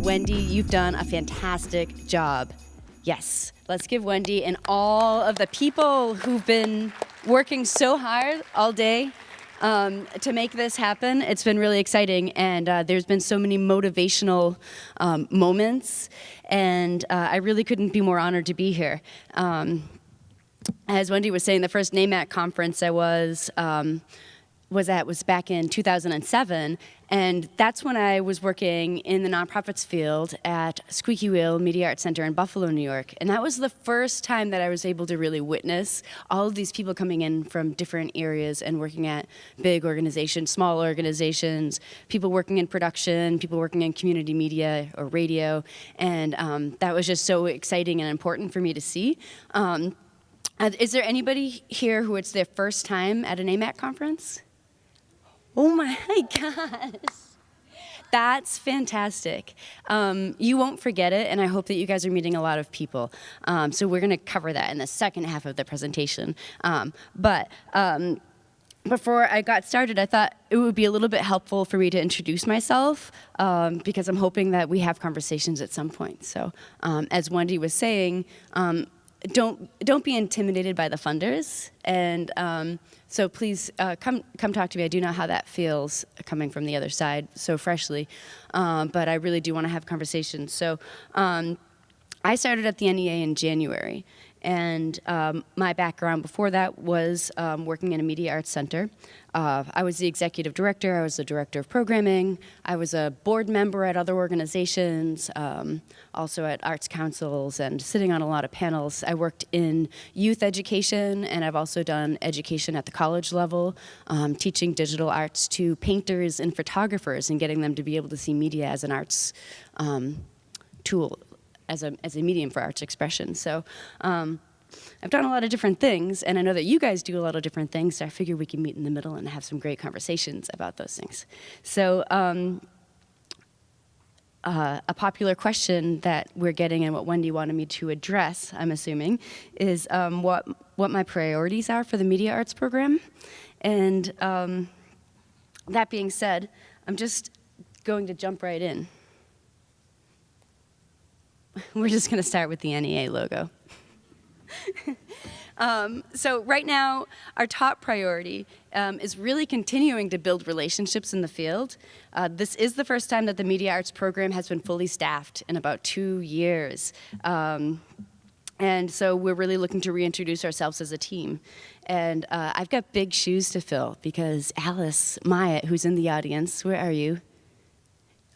Wendy, you've done a fantastic job. Yes, let's give Wendy and all of the people who've been working so hard all day to make this happen. It's been really exciting, and there's been so many motivational moments, and I really couldn't be more honored to be here. As Wendy was saying, the first NAMAC conference I was back in 2007, and that's when I was working in the nonprofits field at Squeaky Wheel Media Arts Center in Buffalo, New York. And that was the first time that I was able to really witness all of these people coming in from different areas and working at big organizations, small organizations, people working in production, people working in community media or radio. And that was just so exciting and important for me to see. Is there anybody here who it's their first time at an AMAC conference? Oh my gosh, that's fantastic. You won't forget it, and I hope that you guys are meeting a lot of people. So we're gonna cover that in the second half of the presentation. But before I got started, I thought it would be a little bit helpful for me to introduce myself because I'm hoping that we have conversations at some point. So as Wendy was saying, don't be intimidated by the funders, and so please come talk to me. I do know how that feels coming from the other side so freshly, but I really do want to have conversations. So I started at the NEA in January, and my background before that was working in a media arts center. I was the executive director, I was the director of programming, I was a board member at other organizations, also at arts councils, and sitting on a lot of panels. I worked in youth education, and I've also done education at the college level, teaching digital arts to painters and photographers and getting them to be able to see media as an arts tool, as a medium for arts expression. So I've done a lot of different things, and I know that you guys do a lot of different things, so I figure we can meet in the middle and have some great conversations about those things. So a popular question that we're getting and what Wendy wanted me to address, I'm assuming, is what my priorities are for the media arts program. And that being said, I'm just going to jump right in. We're just going to start with the NEA logo. So right now, our top priority is really continuing to build relationships in the field. This is the first time that the Media Arts program has been fully staffed in about 2 years. And so we're really looking to reintroduce ourselves as a team. And I've got big shoes to fill because Alice Myatt, who's in the audience, where are you?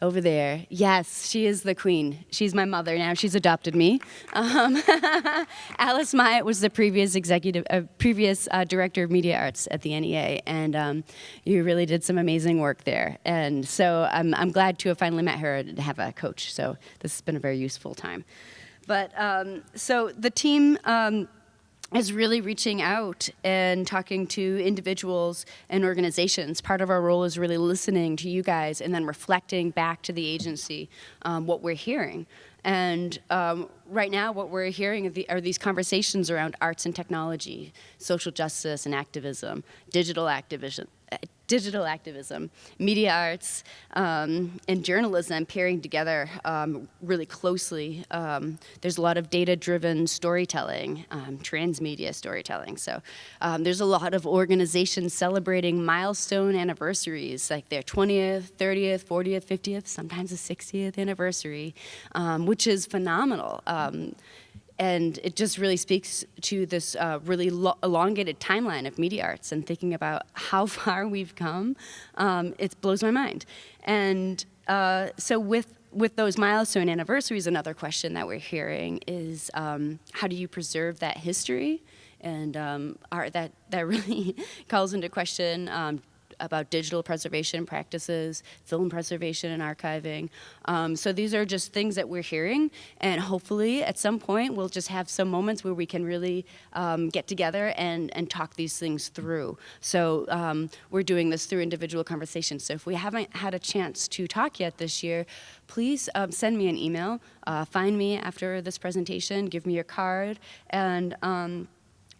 Over there. Yes, she is the queen. She's my mother now. She's adopted me. Alice Myatt was the previous director of media arts at the NEA, and you really did some amazing work there. And so I'm glad to have finally met her and have a coach. So this has been a very useful time. But so the team is really reaching out and talking to individuals and organizations. Part of our role is really listening to you guys and then reflecting back to the agency what we're hearing. And right now what we're hearing are these conversations around arts and technology, social justice and activism, digital activism, media arts, and journalism pairing together really closely. There's a lot of data-driven storytelling, transmedia storytelling. So there's a lot of organizations celebrating milestone anniversaries, like their 20th, 30th, 40th, 50th, sometimes the 60th anniversary, which is phenomenal. And it just really speaks to this really elongated timeline of media arts and thinking about how far we've come. It blows my mind. And so with those milestone anniversaries, another question that we're hearing is how do you preserve that history? And that really calls into question about digital preservation practices, film preservation and archiving. So these are just things that we're hearing, and hopefully at some point we'll just have some moments where we can really get together and talk these things through. So we're doing this through individual conversations. So if we haven't had a chance to talk yet this year, please send me an email, find me after this presentation, give me your card, and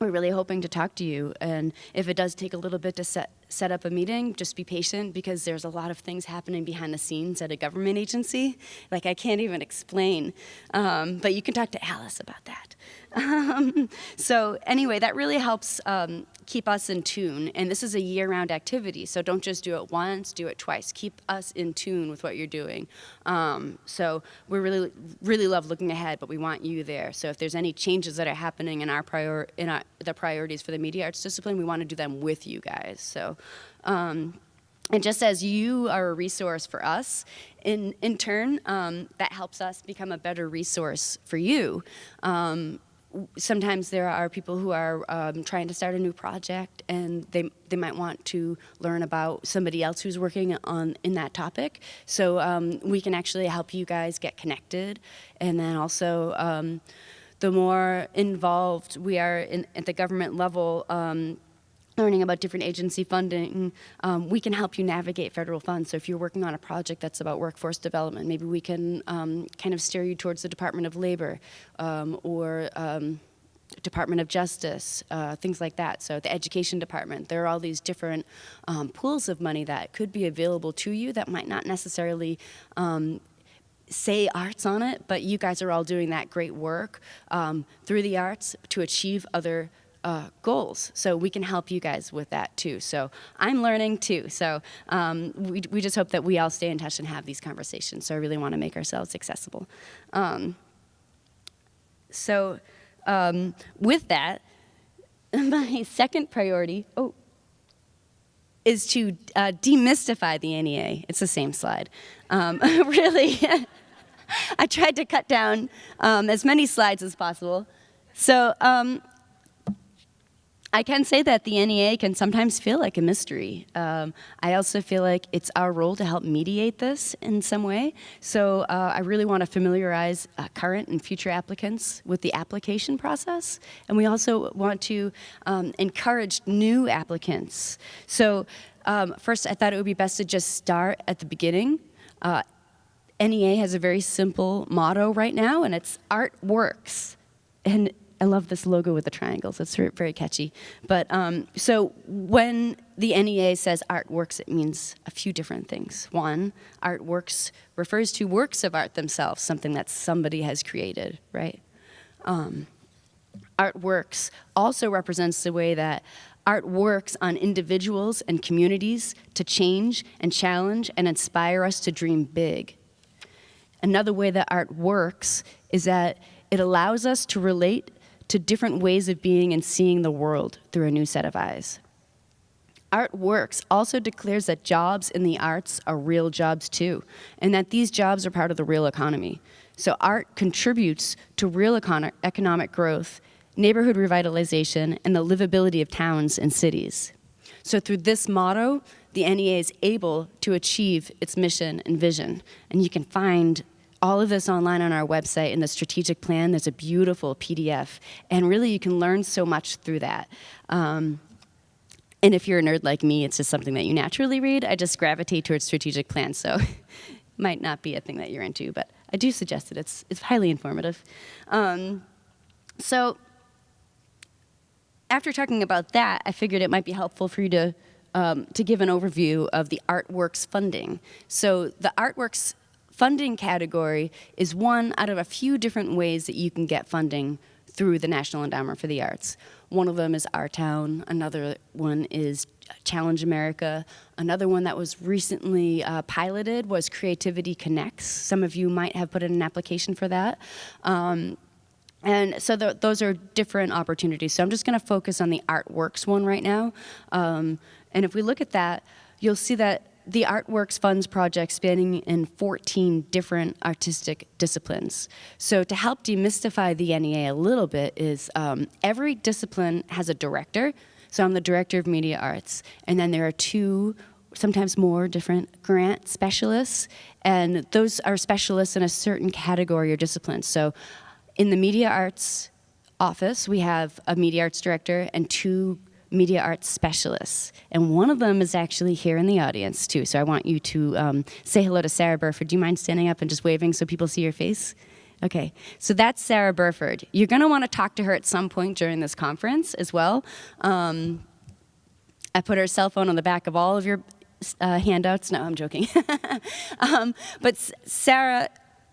we're really hoping to talk to you. And if it does take a little bit to set up a meeting, just be patient because there's a lot of things happening behind the scenes at a government agency. Like I can't even explain, but you can talk to Alice about that. So anyway, that really helps keep us in tune. And this is a year-round activity, so don't just do it once, do it twice. Keep us in tune with what you're doing. So we really love looking ahead, but we want you there. So if there's any changes that are happening in the priorities for the media arts discipline, we want to do them with you guys. So. And just as you are a resource for us, in turn, that helps us become a better resource for you. Sometimes there are people who are trying to start a new project, and they might want to learn about somebody else who's working in that topic. So we can actually help you guys get connected, and then also the more involved we are at the government level. Learning about different agency funding, we can help you navigate federal funds. So if you're working on a project that's about workforce development, maybe we can kind of steer you towards the Department of Labor or Department of Justice, things like that. So the Education Department, there are all these different pools of money that could be available to you that might not necessarily say arts on it, but you guys are all doing that great work through the arts to achieve other goals. So we can help you guys with that too. So I'm learning too. So we just hope that we all stay in touch and have these conversations. So I really want to make ourselves accessible. With that, my second priority is to demystify the NEA. It's the same slide. Really, I tried to cut down as many slides as possible. So I can say that the NEA can sometimes feel like a mystery. I also feel like it's our role to help mediate this in some way. So I really want to familiarize current and future applicants with the application process. And we also want to encourage new applicants. So first, I thought it would be best to just start at the beginning. NEA has a very simple motto right now, and it's Art Works. And I love this logo with the triangles. It's very catchy. But so when the NEA says art works, it means a few different things. One, art works refers to works of art themselves, something that somebody has created, right? Art works also represents the way that art works on individuals and communities to change and challenge and inspire us to dream big. Another way that art works is that it allows us to relate to different ways of being and seeing the world through a new set of eyes. Art Works also declares that jobs in the arts are real jobs too, and that these jobs are part of the real economy. So art contributes to real economic growth, neighborhood revitalization, and the livability of towns and cities. So through this motto, the NEA is able to achieve its mission and vision, and you can find all of this online on our website in the strategic plan. There's a beautiful PDF, and really you can learn so much through that. And if you're a nerd like me, it's just something that you naturally read. I just gravitate towards strategic plans, so it might not be a thing that you're into, but I do suggest it. It's highly informative. So after talking about that, I figured it might be helpful for you to give an overview of the Artworks funding. So the Artworks funding category is one out of a few different ways that you can get funding through the National Endowment for the Arts. One of them is Our Town, another one is Challenge America, another one that was recently piloted was Creativity Connects. Some of you might have put in an application for that. And so those are different opportunities. So I'm just gonna focus on the Artworks one right now. And if we look at that, you'll see that the Artworks funds projects spanning in 14 different artistic disciplines. So to help demystify the NEA a little bit is every discipline has a director. So I'm the director of media arts. And then there are two, sometimes more, different grant specialists. And those are specialists in a certain category or discipline. So in the media arts office, we have a media arts director and two media arts specialists. And one of them is actually here in the audience too. So I want you to say hello to Sarah Burford. Do you mind standing up and just waving so people see your face? Okay, so that's Sarah Burford. You're gonna wanna talk to her at some point during this conference as well. I put her cell phone on the back of all of your handouts. No, I'm joking. But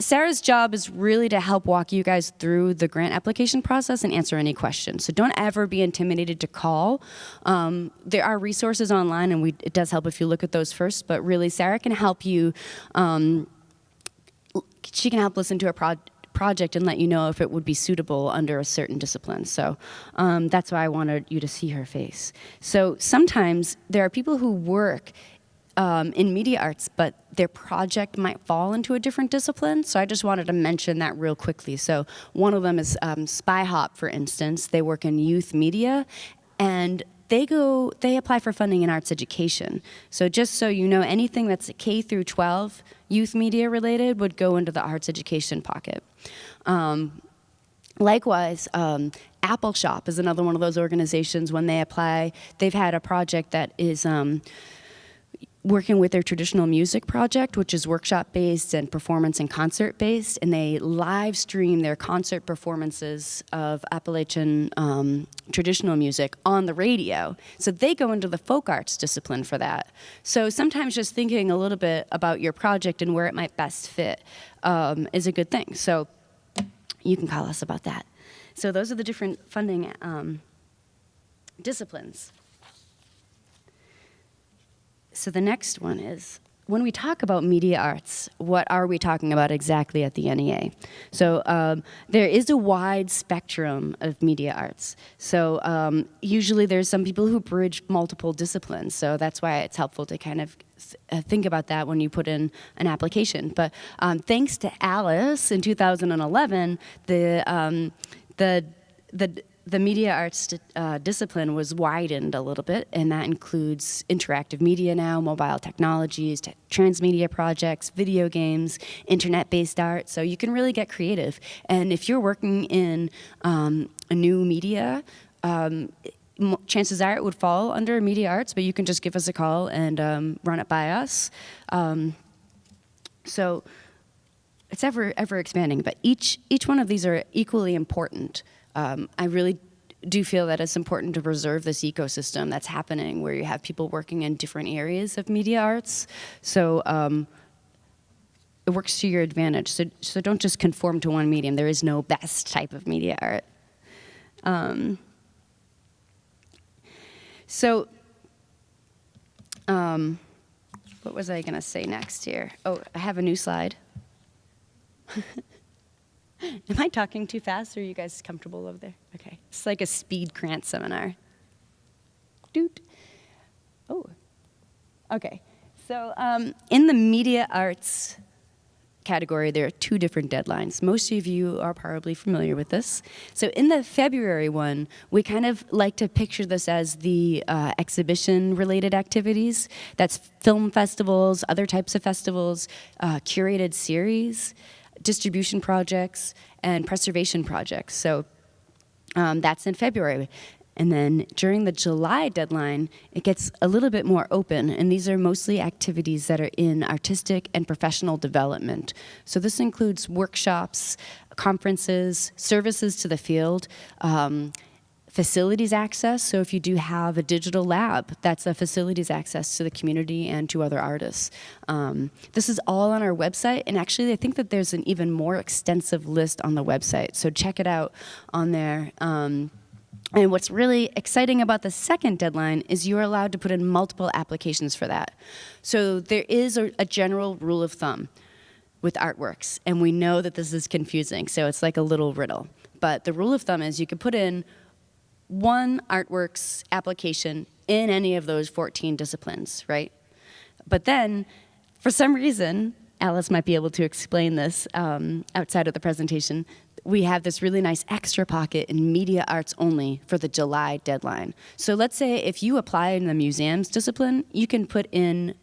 Sarah's job is really to help walk you guys through the grant application process and answer any questions. So don't ever be intimidated to call. There are resources online, and it does help if you look at those first, but really Sarah can help you. She can help listen to a project and let you know if it would be suitable under a certain discipline. So that's why I wanted you to see her face. So sometimes there are people who work in media arts, but their project might fall into a different discipline. So I just wanted to mention that real quickly. So one of them is Spy Hop, for instance. They work in youth media, and they apply for funding in arts education. So just so you know, anything that's K through 12 youth media related would go into the arts education pocket. Likewise, Apple Shop is another one of those organizations. When they apply, they've had a project that is working with their traditional music project, which is workshop-based and performance and concert-based, and they live stream their concert performances of Appalachian traditional music on the radio. So they go into the folk arts discipline for that. So sometimes just thinking a little bit about your project and where it might best fit is a good thing. So you can call us about that. So those are the different funding disciplines. So the next one is, when we talk about media arts, what are we talking about exactly at the NEA? So there is a wide spectrum of media arts. So usually there's some people who bridge multiple disciplines. So that's why it's helpful to kind of think about that when you put in an application. But thanks to Alice in 2011, the media arts discipline was widened a little bit, and that includes interactive media now, mobile technologies, transmedia projects, video games, internet-based art. So you can really get creative. And if you're working in a new media, chances are it would fall under media arts, but you can just give us a call and run it by us. So it's ever expanding, but each one of these are equally important. I really do feel that it's important to preserve this ecosystem that's happening where you have people working in different areas of media arts. So it works to your advantage. So don't just conform to one medium. There is no best type of media art. What was I going to say next here? Oh, I have a new slide. Am I talking too fast, or are you guys comfortable over there? Okay. It's like a speed grant seminar. Doot. Oh. Okay. So in the media arts category, there are two different deadlines. Most of you are probably familiar with this. So in the February one, we kind of like to picture this as the exhibition-related activities. That's film festivals, other types of festivals, curated series, distribution projects, and preservation projects. So that's in February. And then during the July deadline, it gets a little bit more open, and these are mostly activities that are in artistic and professional development. So this includes workshops, conferences, services to the field, facilities access. So if you do have a digital lab, that's a facilities access to the community and to other artists. This is all on our website, and actually I think that there's an even more extensive list on the website. So check it out on there. And what's really exciting about the second deadline is you're allowed to put in multiple applications for that. So there is a general rule of thumb with artworks, and we know that this is confusing, so it's like a little riddle. But the rule of thumb is you can put in one artworks application in any of those 14 disciplines, right? But then, for some reason, Alice might be able to explain this outside of the presentation, we have this really nice extra pocket in media arts only for the July deadline. So let's say if you apply in the museums discipline, you can put in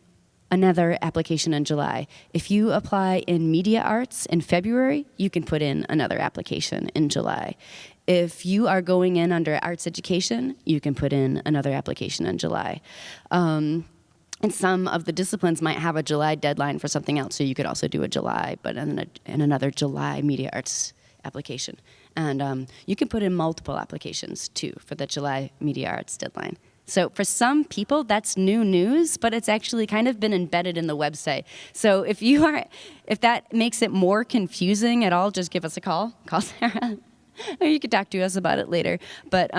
another application in July. If you apply in media arts in February, you can put in another application in July. If you are going in under arts education, you can put in another application in July. And some of the disciplines might have a July deadline for something else, so you could also do a July, but in another July media arts application. And you can put in multiple applications, too, for the July media arts deadline. So for some people, that's new news, but it's actually kind of been embedded in the website. So if that makes it more confusing at all, just give us a call. Call Sarah. Or you could talk to us about it later. But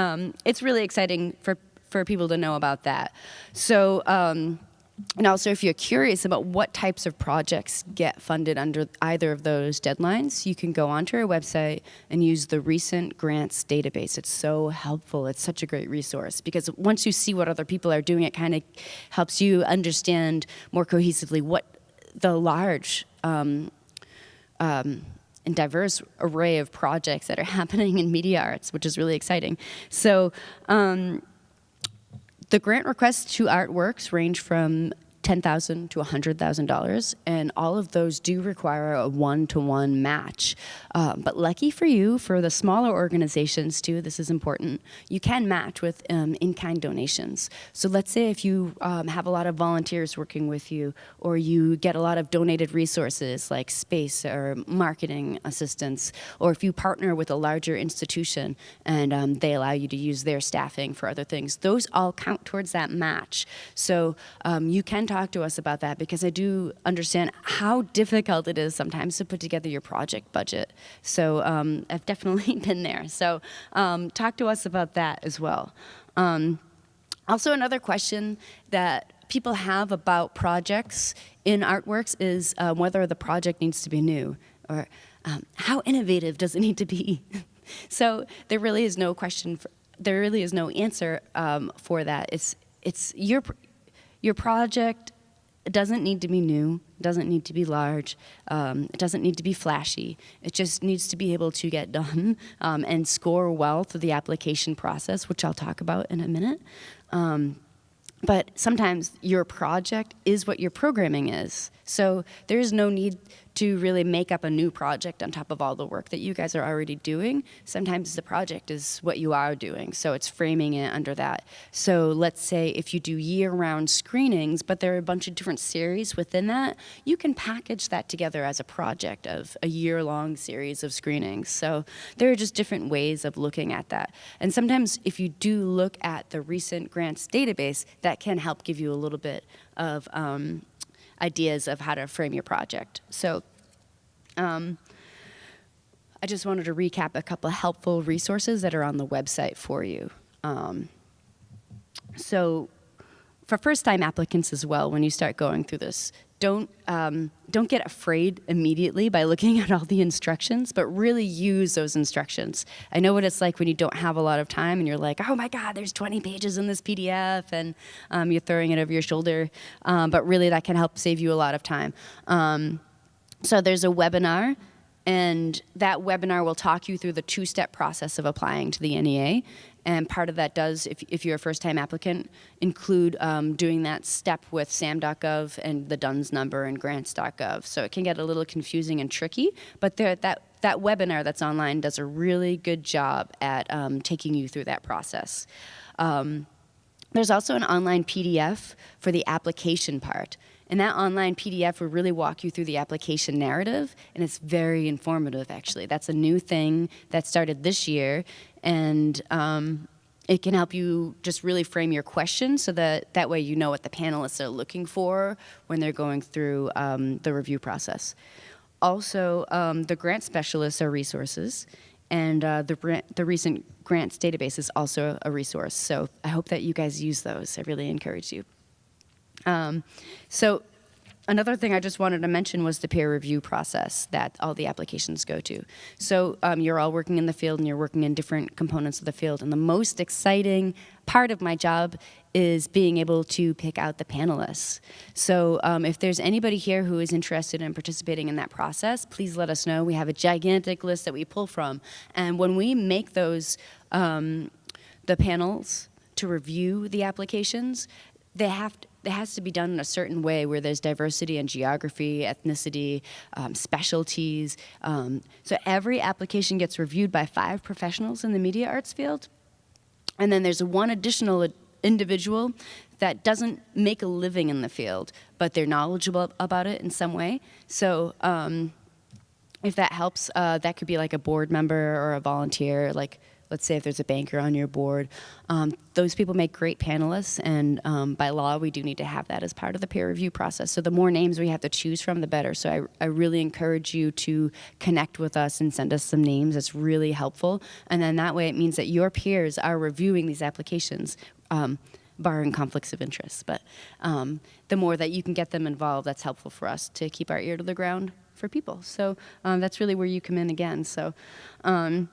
it's really exciting for people to know about that. So, and also if you're curious about what types of projects get funded under either of those deadlines, you can go onto our website and use the recent grants database. It's so helpful. It's such a great resource because once you see what other people are doing, it kind of helps you understand more cohesively what the large and diverse array of projects that are happening in media arts, which is really exciting. So the grant requests to artworks range from $10,000 to $100,000, and all of those do require a one-to-one match. But lucky for you, for the smaller organizations too, this is important, you can match with in-kind donations. So let's say if you have a lot of volunteers working with you, or you get a lot of donated resources like space or marketing assistance, or if you partner with a larger institution and they allow you to use their staffing for other things, those all count towards that match. So you can talk to us about that because I do understand how difficult it is sometimes to put together your project budget. So I've definitely been there. So talk to us about that as well. Also, another question that people have about projects in artworks is whether the project needs to be new or how innovative does it need to be? So there really is no question. There really is no answer for that. It's your project doesn't need to be new, doesn't need to be large, it doesn't need to be flashy. It just needs to be able to get done and score well through the application process, which I'll talk about in a minute. But sometimes your project is what your programming is. So there is no need to really make up a new project on top of all the work that you guys are already doing. Sometimes the project is what you are doing, so it's framing it under that. So let's say if you do year-round screenings, but there are a bunch of different series within that, you can package that together as a project of a year-long series of screenings. So there are just different ways of looking at that. And sometimes if you do look at the recent grants database, that can help give you a little bit of ideas of how to frame your project. So I just wanted to recap a couple of helpful resources that are on the website for you. So for first-time applicants as well, when you start going through this, don't get afraid immediately by looking at all the instructions, but really use those instructions. I know what it's like when you don't have a lot of time and you're like, oh my God, there's 20 pages in this PDF, and you're throwing it over your shoulder, but really that can help save you a lot of time. So there's a webinar, and that webinar will talk you through the two-step process of applying to the NEA. And part of that does, if you're a first-time applicant, include doing that step with SAM.gov and the DUNS number and grants.gov. So it can get a little confusing and tricky, but that webinar that's online does a really good job at taking you through that process. There's also an online PDF for the application part. And that online PDF will really walk you through the application narrative, and it's very informative, actually. That's a new thing that started this year, and it can help you just really frame your question so that way you know what the panelists are looking for when they're going through the review process. Also, the grant specialists are resources, and the recent grants database is also a resource. So I hope that you guys use those. I really encourage you. So another thing I just wanted to mention was the peer review process that all the applications go to. So you're all working in the field and you're working in different components of the field. And the most exciting part of my job is being able to pick out the panelists. So if there's anybody here who is interested in participating in that process, please let us know. We have a gigantic list that we pull from. And when we make those, the panels to review the applications, it has to be done in a certain way where there's diversity in geography, ethnicity, specialties. So every application gets reviewed by 5 professionals in the media arts field. And then there's one additional individual that doesn't make a living in the field, but they're knowledgeable about it in some way. So if that helps, that could be like a board member or a volunteer, like let's say if there's a banker on your board, those people make great panelists, and by law, we do need to have that as part of the peer review process. So the more names we have to choose from, the better. So I really encourage you to connect with us and send us some names. That's really helpful. And then that way it means that your peers are reviewing these applications, barring conflicts of interest. But the more that you can get them involved, that's helpful for us to keep our ear to the ground for people. So that's really where you come in again. So, and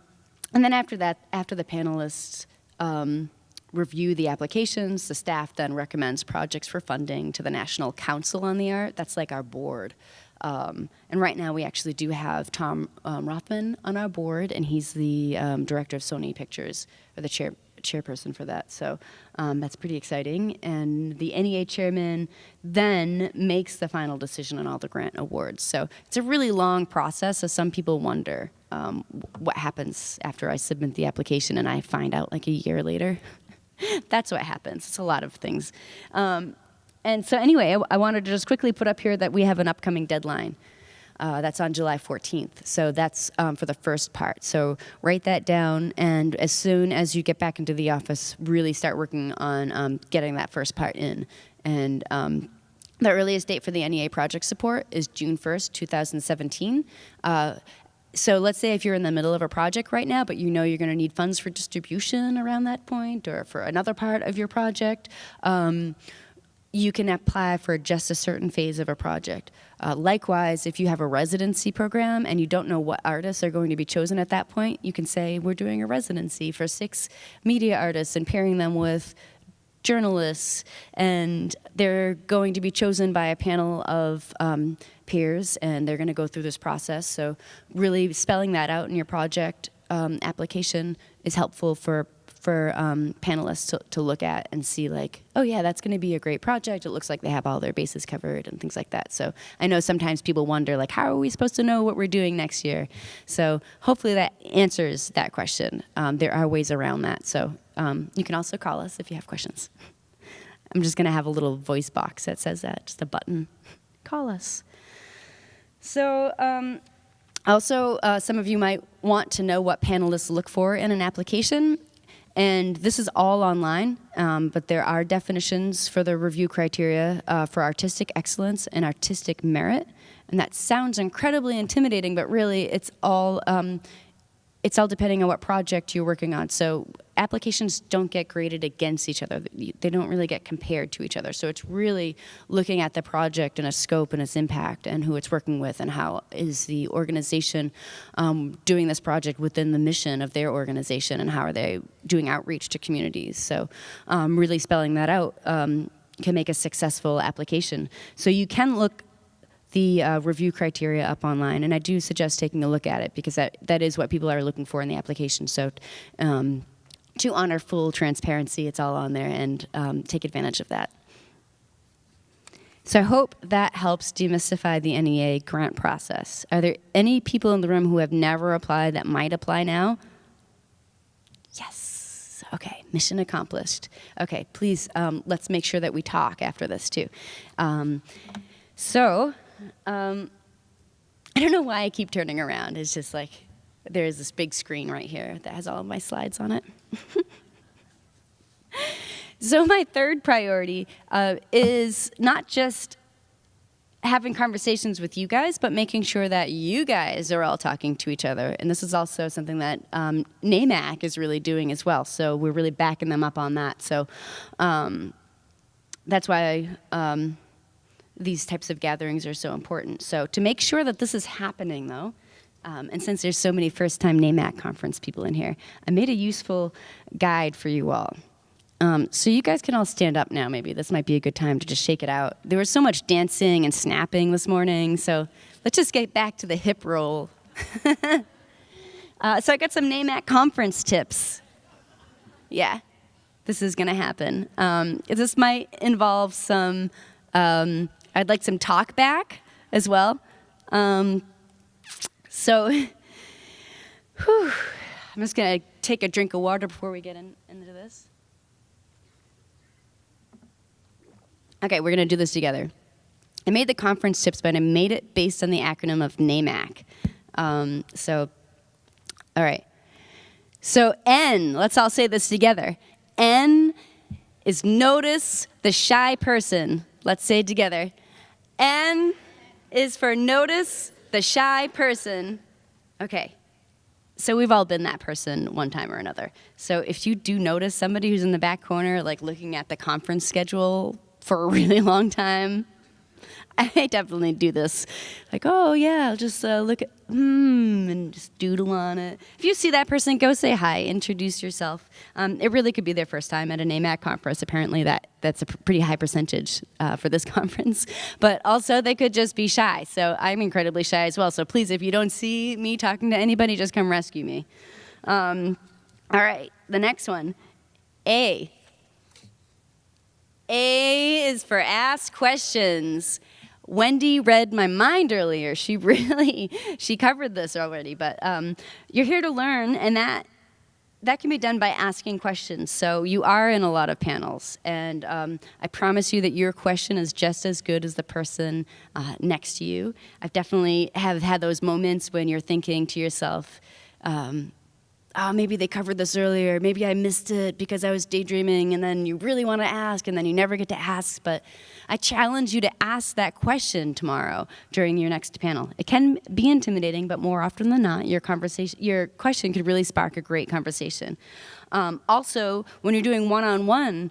then after that, after the panelists review the applications, the staff then recommends projects for funding to the National Council on the Art. That's like our board. And right now we actually do have Tom Rothman on our board, and he's the director of Sony Pictures, or the chairperson for that. So that's pretty exciting. And the NEA chairman then makes the final decision on all the grant awards. So it's a really long process, so some people wonder what happens after I submit the application and I find out like a year later. That's what happens. It's a lot of things. And so anyway, I wanted to just quickly put up here that we have an upcoming deadline. That's on July 14th. So that's for the first part. So write that down, and as soon as you get back into the office, really start working on getting that first part in. And the earliest date for the NEA project support is June 1st, 2017. So let's say if you're in the middle of a project right now, but you know you're going to need funds for distribution around that point or for another part of your project, you can apply for just a certain phase of a project. Likewise, if you have a residency program and you don't know what artists are going to be chosen at that point, you can say, we're doing a residency for 6 media artists and pairing them with journalists, and they're going to be chosen by a panel of peers, and they're going to go through this process. So really spelling that out in your project application is helpful for panelists to look at and see like, oh yeah, that's going to be a great project. It looks like they have all their bases covered and things like that. So I know sometimes people wonder like, how are we supposed to know what we're doing next year? So hopefully that answers that question. There are ways around that. So you can also call us if you have questions. I'm just going to have a little voice box that says that, just a button. Call us. So also, some of you might want to know what panelists look for in an application. And this is all online, but there are definitions for the review criteria for artistic excellence and artistic merit. And that sounds incredibly intimidating, but really it's all depending on what project you're working on. So applications don't get graded against each other. They don't really get compared to each other. So it's really looking at the project and its scope and its impact and who it's working with and how is the organization doing this project within the mission of their organization and how are they doing outreach to communities. So really spelling that out can make a successful application. So you can look the review criteria up online, and I do suggest taking a look at it because that is what people are looking for in the application. So to honor full transparency, it's all on there, and take advantage of that. So I hope that helps demystify the NEA grant process. Are there any people in the room who have never applied that might apply now? Yes. Okay, mission accomplished. Okay, please, let's make sure that we talk after this too. I don't know why I keep turning around. It's just like there's this big screen right here that has all of my slides on it. So my third priority is not just having conversations with you guys, but making sure that you guys are all talking to each other. And this is also something that NAMAC is really doing as well. So we're really backing them up on that. So that's why these types of gatherings are so important. So to make sure that this is happening, though, and since there's so many first-time NAMAC conference people in here, I made a useful guide for you all. So you guys can all stand up now, maybe. This might be a good time to just shake it out. There was so much dancing and snapping this morning, so let's just get back to the hip roll. So I got some NAMAC conference tips. Yeah, this is going to happen. This might involve some, I'd like some talk back as well. So I'm just going to take a drink of water before we get into this. Okay, we're going to do this together. I made the conference tips, but I made it based on the acronym of NAMAC. All right. So N, let's all say this together. N is notice the shy person. Let's say it together. N is for notice the shy person. Okay. So we've all been that person one time or another. So if you do notice somebody who's in the back corner, like looking at the conference schedule for a really long time, I definitely do this. Like, oh yeah, I'll just look at, and just doodle on it. If you see that person, go say hi, introduce yourself. It really could be their first time at an AMAC conference. Apparently that's a pretty high percentage for this conference. But also they could just be shy. So I'm incredibly shy as well. So please, if you don't see me talking to anybody, just come rescue me. All right, the next one, A. A is for ask questions. Wendy read my mind earlier. She covered this already, but you're here to learn, and that can be done by asking questions. So you are in a lot of panels, and I promise you that your question is just as good as the person next to you. I've definitely have had those moments when you're thinking to yourself, oh, maybe they covered this earlier, maybe I missed it because I was daydreaming, and then you really want to ask, and then you never get to ask. But I challenge you to ask that question tomorrow during your next panel. It can be intimidating, but more often than not, your question could really spark a great conversation. Also, when you're doing one-on-one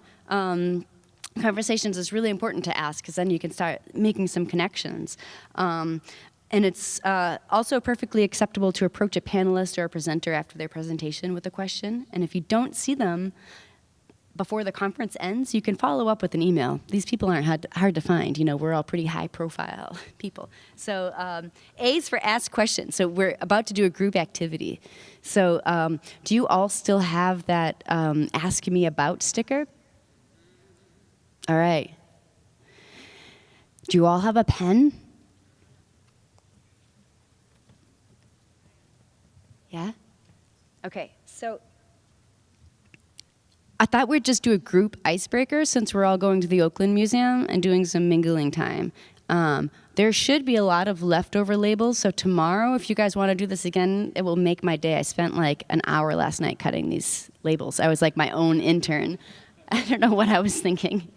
conversations, it's really important to ask, because then you can start making some connections. And it's also perfectly acceptable to approach a panelist or a presenter after their presentation with a question. And if you don't see them before the conference ends, you can follow up with an email. These people aren't hard to find. You know, we're all pretty high-profile people. So A is for ask questions. So we're about to do a group activity. So do you all still have that Ask Me About sticker? All right. Do you all have a pen? Yeah? Okay, so I thought we'd just do a group icebreaker since we're all going to the Oakland Museum and doing some mingling time. There should be a lot of leftover labels, so tomorrow, if you guys want to do this again, it will make my day. I spent like an hour last night cutting these labels. I was like my own intern. I don't know what I was thinking.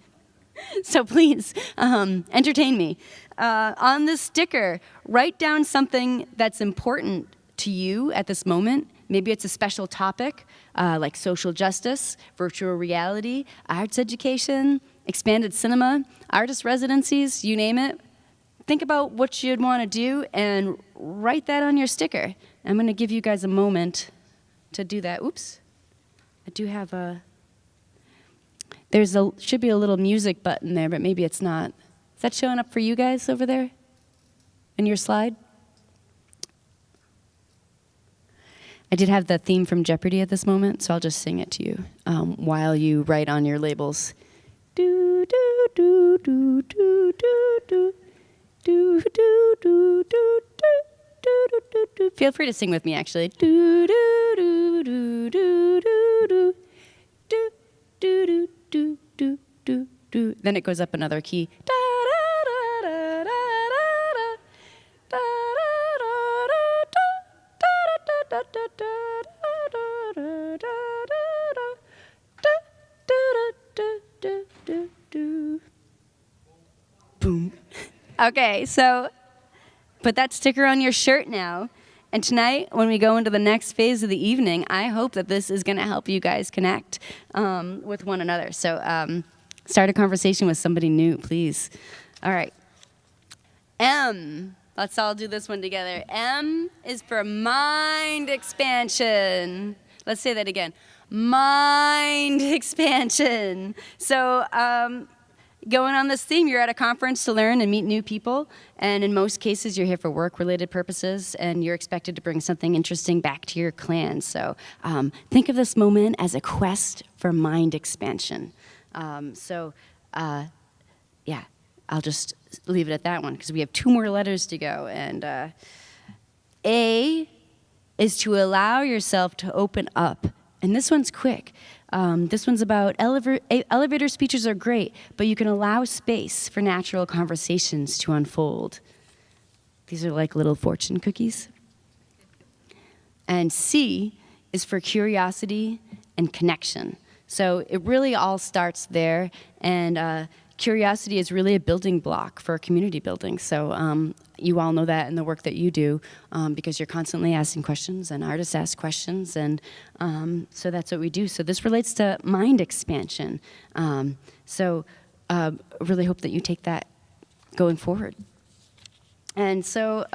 So please, entertain me. On this sticker, write down something that's important to you at this moment. Maybe it's a special topic, like social justice, virtual reality, arts education, expanded cinema, artist residencies, you name it. Think about what you'd want to do and write that on your sticker. I'm going to give you guys a moment to do that. Oops. I do have should be a little music button there, but maybe it's not. Is that showing up for you guys over there in your slide? I did have the theme from Jeopardy at this moment, so I'll just sing it to you while you write on your labels. Do do do do do do do do do do do do do do. Feel free to sing with me, actually. Do do do do do do do do do do do do do. Then it goes up another key. Da da da da da da da da da. Boom. Okay, so put that sticker on your shirt now. And tonight, when we go into the next phase of the evening, I hope that this is going to help you guys connect with one another. So start a conversation with somebody new, please. All right. M. Let's all do this one together. M is for mind expansion. Let's say that again. Mind expansion. So going on this theme, you're at a conference to learn and meet new people, and in most cases you're here for work-related purposes, and you're expected to bring something interesting back to your clan. So think of this moment as a quest for mind expansion. Yeah, I'll just leave it at that one because we have 2 more letters to go. And A is to allow yourself to open up. And this one's quick. This one's about elevator speeches are great, but you can allow space for natural conversations to unfold. These are like little fortune cookies. And C is for curiosity and connection. So it really all starts there, and curiosity is really a building block for community building. So you all know that in the work that you do, because you're constantly asking questions, and artists ask questions, and so that's what we do. So this relates to mind expansion. Really hope that you take that going forward. And so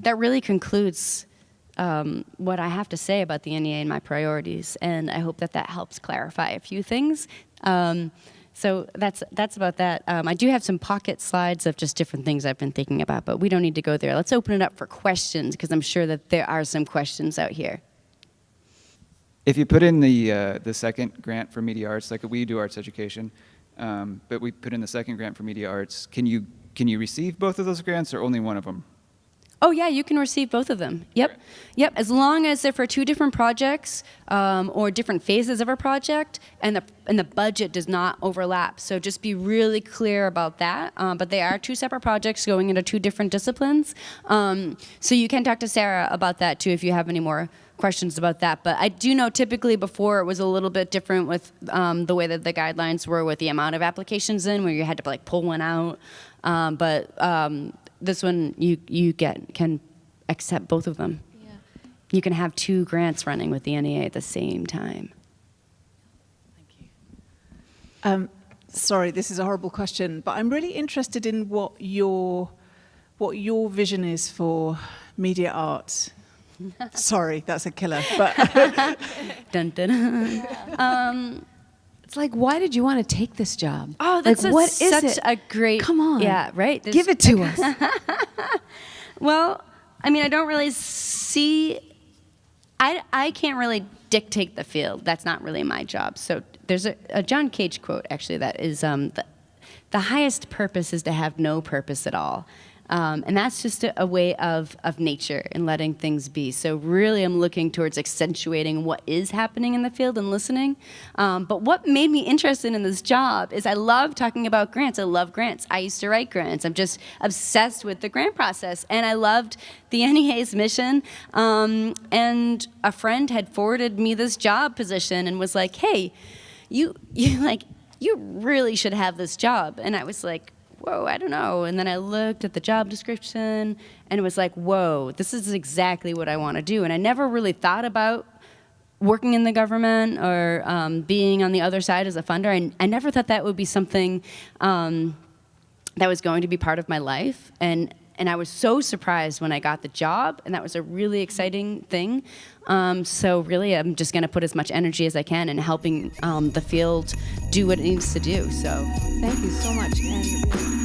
that really concludes what I have to say about the NEA and my priorities, and I hope that that helps clarify a few things. So that's about that. I do have some pocket slides of just different things I've been thinking about, but we don't need to go there. Let's open it up for questions, because I'm sure that there are some questions out here. If you put in the second grant for media arts, like we do arts education, but we put in the second grant for media arts, can you receive both of those grants or only one of them? Oh yeah, you can receive both of them. Yep, Right. yep. As long as they're for two different projects or different phases of a project, and the budget does not overlap. So just be really clear about that. But they are two separate projects going into two different disciplines. So you can talk to Sarah about that too if you have any more questions about that. But I do know typically before it was a little bit different with the way that the guidelines were with the amount of applications in, where you had to like pull one out. This one you can accept both of them. Yeah. You can have two grants running with the NEA at the same time. Thank you. Sorry, this is a horrible question, but I'm really interested in what your vision is for media arts. Sorry, that's a killer. But Dun, dun. It's like, why did you want to take this job? Oh, that's like, what is such it? a great. Come on. Yeah, right. Give it to us. Well, I mean, I don't really see. I can't really dictate the field. That's not really my job. So there's a John Cage quote actually that is the highest purpose is to have no purpose at all. And that's just a way of nature and letting things be. So really I'm looking towards accentuating what is happening in the field and listening. But what made me interested in this job is I love talking about grants. I love grants. I used to write grants. I'm just obsessed with the grant process. And I loved the NEA's mission. And a friend had forwarded me this job position and was like, hey, you really should have this job. And I was like, whoa, I don't know. And then I looked at the job description, and it was like, whoa, this is exactly what I want to do. And I never really thought about working in the government or being on the other side as a funder. I never thought that would be something that was going to be part of my life. And I was so surprised when I got the job, and that was a really exciting thing. So really, I'm just going to put as much energy as I can in helping the field do what it needs to do. So Thank you so much. And